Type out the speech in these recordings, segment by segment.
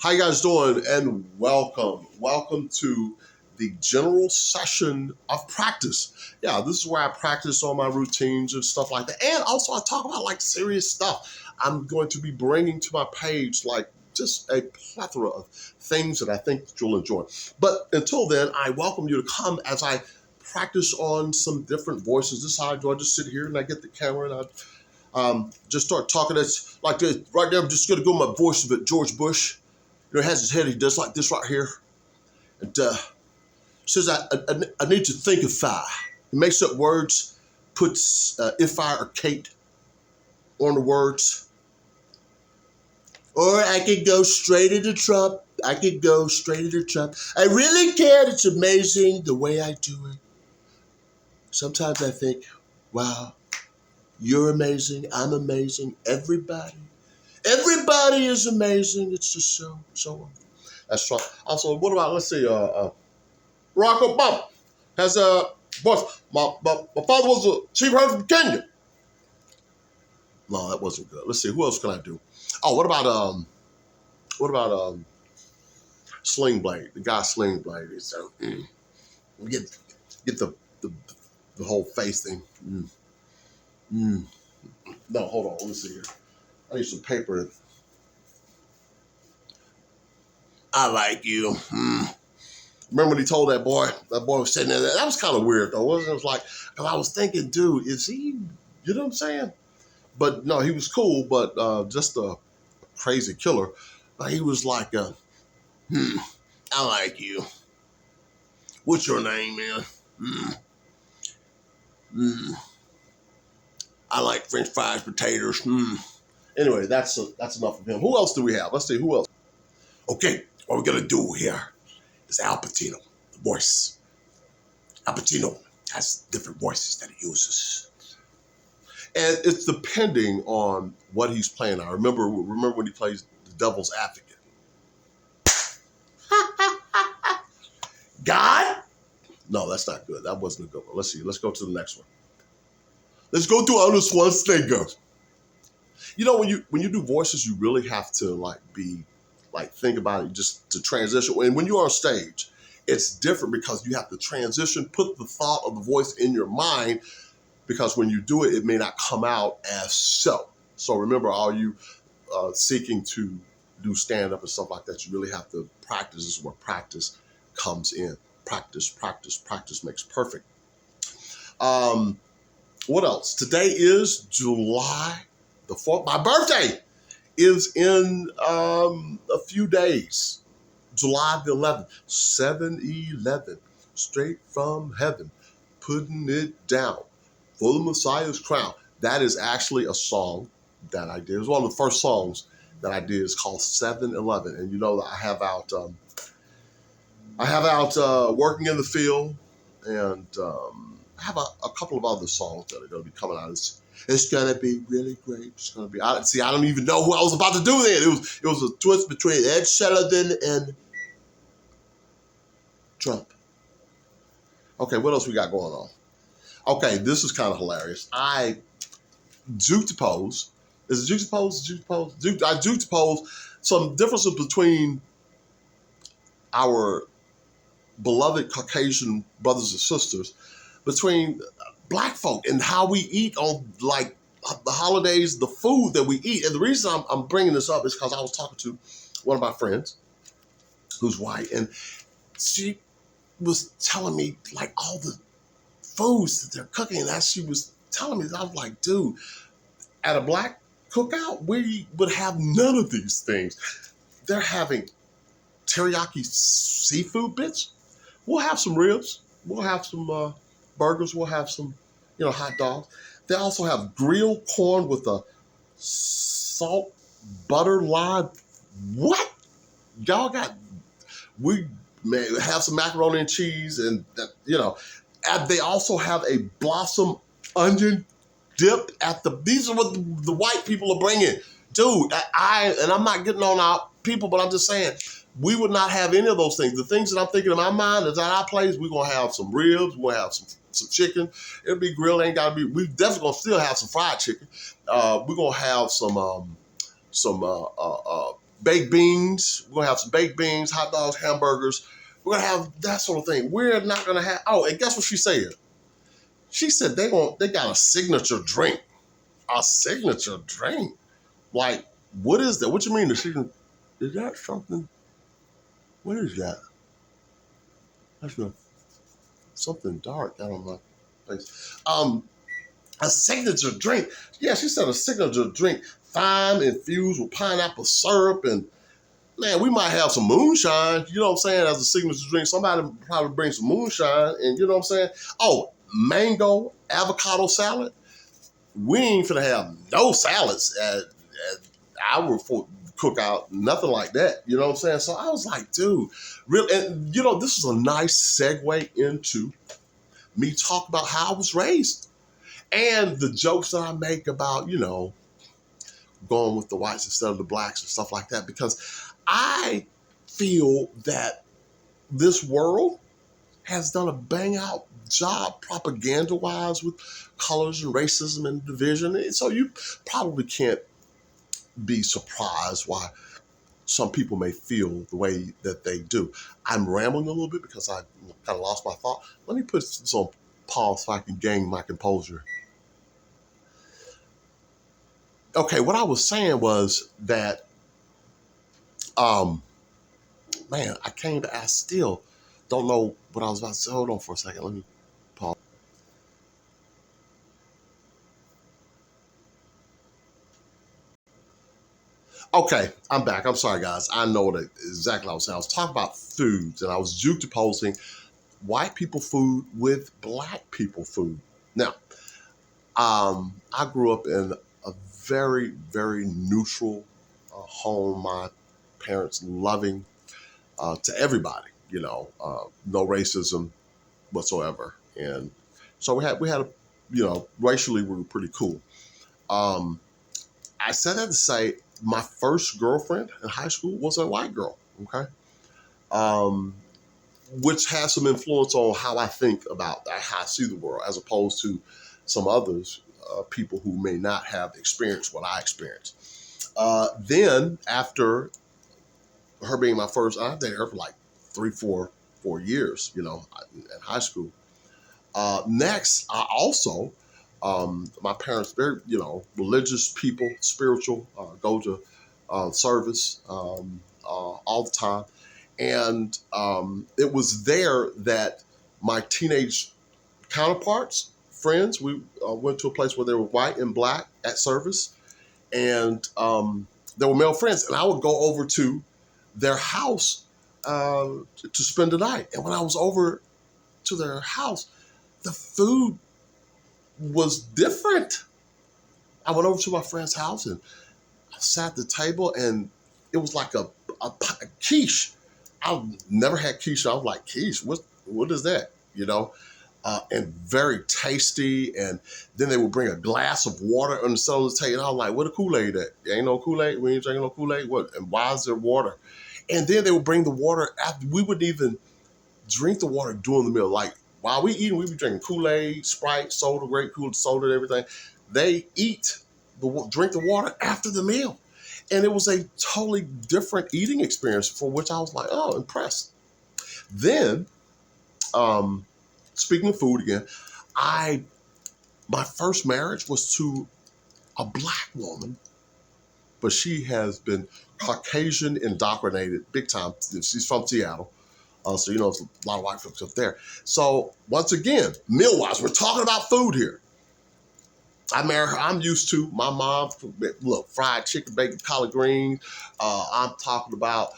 How you guys doing? And welcome. Welcome to the general session of practice. Yeah, this is where I practice all my routines and stuff like that. And also I talk about like serious stuff. I'm going to be bringing to my page like just a plethora of things that I think that you'll enjoy. But until then, I welcome you to come as I practice on some different voices. This is how I do. I just sit here and I get the camera and I just start talking. It's like this right there. I'm just going to go my voice of it, George Bush. You know, he has his head, he does like this right here. And says, I need to thinkify. He makes up words, puts if I or Kate on the words. Or I could go straight into Trump. I could go straight into Trump. I really can't. It's amazing the way I do it. Sometimes I think, wow, you're amazing. I'm amazing. Everybody is amazing. It's just so wonderful. That's right. Also, what about, let's see, Barack Obama has a voice. My father was a chief herder from Kenya. No, that wasn't good. Let's see, who else can I do? Oh, what about Sling Blade? The guy Sling Blade. So get the whole face thing. No, hold on. Let me see here. I need some paper. I like you. Remember when he told that boy was sitting there? That was kind of weird, though, wasn't it? It was like, and I was thinking, dude, is he, you know what I'm saying? But no, he was cool, but just a crazy killer. But he was like, I like you. What's your name, man? I like French fries, potatoes. Anyway, that's enough of him. Who else do we have? Let's see, who else? Okay, what we're going to do here is Al Pacino, the voice. Al Pacino has different voices that he uses. And it's depending on what he's playing. I remember when he plays the devil's advocate. God? No, that's not good. That wasn't a good one. Let's see. Let's go to the next one. Let's go to Arnold Schwarzenegger. You know, when you do voices, you really have to think about it just to transition. And when you're on stage, it's different because you have to transition, put the thought of the voice in your mind, because when you do it, it may not come out as so. So remember, all you seeking to do stand-up and stuff like that, you really have to practice. This is where practice comes in. Practice makes perfect. What else? Today is July the 4th. My birthday is in a few days. July the 11th. 7-11. Straight from heaven. Putting it down for the Messiah's crown. That is actually a song that I did. It was one of the first songs that I did. It's called 7-11. And you know that I have out Working in the Field, and I have a couple of other songs that are going to be coming out. It's going to be really great. It's going to be. I don't even know who I was about to do then. It was a twist between Ed Sullivan and Trump. Okay, what else we got going on? Okay, this is kind of hilarious. I juxtapose. Is it juxtapose? I juxtapose some differences between our beloved Caucasian brothers and sisters, between Black folk and how we eat on like the holidays, the food that we eat. And the reason I'm bringing this up is because I was talking to one of my friends who's white, and she was telling me like all the foods that they're cooking. And as she was telling me, I was like, dude, at a Black cookout, we would have none of these things. They're having teriyaki seafood, bitch. We'll have some ribs. We'll have some burgers. We'll have some, hot dogs. They also have grilled corn with a salt butter lime. What? Y'all we may have some macaroni and cheese, and and they also have a blossom onion dip these are what the white people are bringing. Dude, I'm not getting on our people, but I'm just saying, we would not have any of those things. The things that I'm thinking in my mind is at our place, we're going to have some ribs, we're going to have some chicken. It'll be grilled, we definitely going to still have some fried chicken. We're going to have some baked beans. We're gonna have some baked beans, hot dogs, hamburgers. We're gonna have that sort of thing. We're not gonna have. Oh, and guess what she said? She said they got a signature drink. A signature drink. Like, what is that? What you mean the signature? Is that something? What is that? That's something dark down on my face. A signature drink. Yeah, she said a signature drink, thyme infused with pineapple syrup, and man, we might have some moonshine. You know what I'm saying? As a signature drink, somebody probably bring some moonshine, and you know what I'm saying? Oh, mango avocado salad. We ain't finna have no salads at our cookout, nothing like that. You know what I'm saying? So I was like, dude, really, and you know, this is a nice segue into me talk about how I was raised and the jokes that I make about, you know, going with the whites instead of the blacks and stuff like that, because I feel that this world has done a bang out job propaganda wise with colors and racism and division. And so you probably can't be surprised why some people may feel the way that they do. I'm rambling a little bit because I kind of lost my thought. Let me put this on pause so I can gain my composure. Okay, what I was saying was that, man, I still don't know what I was about to say. Hold on for a second. Let me pause. Okay, I'm back. I'm sorry, guys. I know exactly what I was saying. I was talking about foods, and I was juxtaposing white people food with black people food. Now, I grew up in a very, very neutral home. My parents loving to everybody, you know, no racism whatsoever. And so we had a, you know, racially we were pretty cool. Um, I said that to say my first girlfriend in high school was a white girl. Okay. Um, which has some influence on how I think about how I see the world, as opposed to some others, people who may not have experienced what I experienced. Then after her being my first, I dated her for like 4 years, you know, in high school. Next, I also, my parents, very, you know, religious people, spiritual, go to service all the time. And it was there that my teenage counterparts, friends, we went to a place where they were white and black at service. And there were male friends. And I would go over to their house to spend the night. And when I was over to their house, the food was different. I went over to my friend's house and I sat at the table, and it was like a quiche. I've never had quiche. I was like, quiche, what is that? You know, and very tasty. And then they would bring a glass of water on the side of the table. And I was like, where the Kool-Aid at? There ain't no Kool-Aid. We ain't drinking no Kool-Aid. What? And why is there water? And then they would bring the water after. We wouldn't even drink the water during the meal. Like, while we eating, we be drinking Kool-Aid, Sprite, soda, grape Kool-Aid, soda, and everything. They drink the water after the meal. And it was a totally different eating experience, for which I was like, oh, impressed. Then, speaking of food again, my first marriage was to a black woman, but she has been Caucasian indoctrinated big time. She's from Seattle. So, you know, there's a lot of white folks up there. So, once again, meal-wise, we're talking about food here. I married her. I'm used to my mom, look, fried chicken, bacon, collard greens. I'm talking about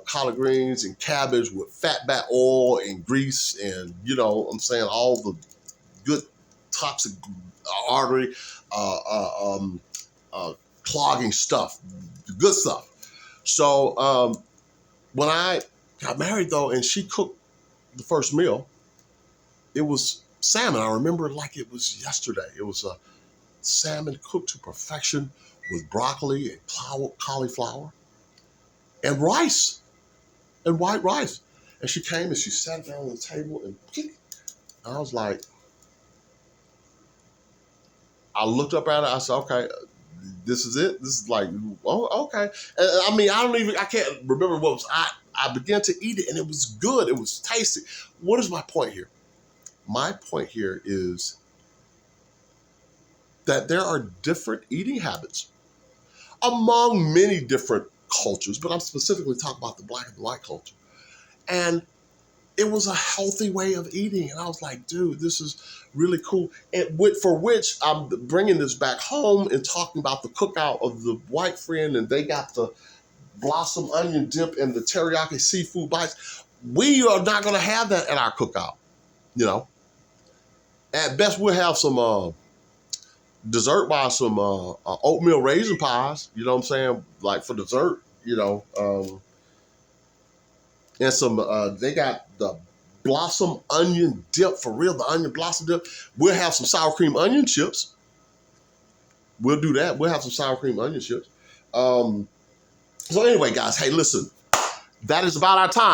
collard greens and cabbage with fat back oil and grease and, you know, I'm saying all the good toxic artery clogging stuff, the good stuff. So when I got married, though, and she cooked the first meal, it was salmon. I remember it like it was yesterday. It was salmon cooked to perfection with broccoli and cauliflower and rice and white rice. And she came and she sat down on the table, and I was like, I looked up at her. I said, okay, this is it. This is like, oh, okay. And, I mean, I can't remember what was. I began to eat it, and it was good. It was tasty. What is my point here? My point here is that there are different eating habits among many different cultures, but I'm specifically talking about the Black and the white culture. And it was a healthy way of eating. And I was like, dude, this is really cool. And for which I'm bringing this back home and talking about the cookout of the white friend, and they got the blossom onion dip and the teriyaki seafood bites. We are not going to have that at our cookout. You know, at best we'll have some dessert by some oatmeal raisin pies. You know what I'm saying? Like for dessert, you know. And some, they got the blossom onion dip, for real, the onion blossom dip. We'll have some sour cream onion chips. We'll do that. We'll have some sour cream onion chips. So anyway, guys, hey, listen, that is about our time.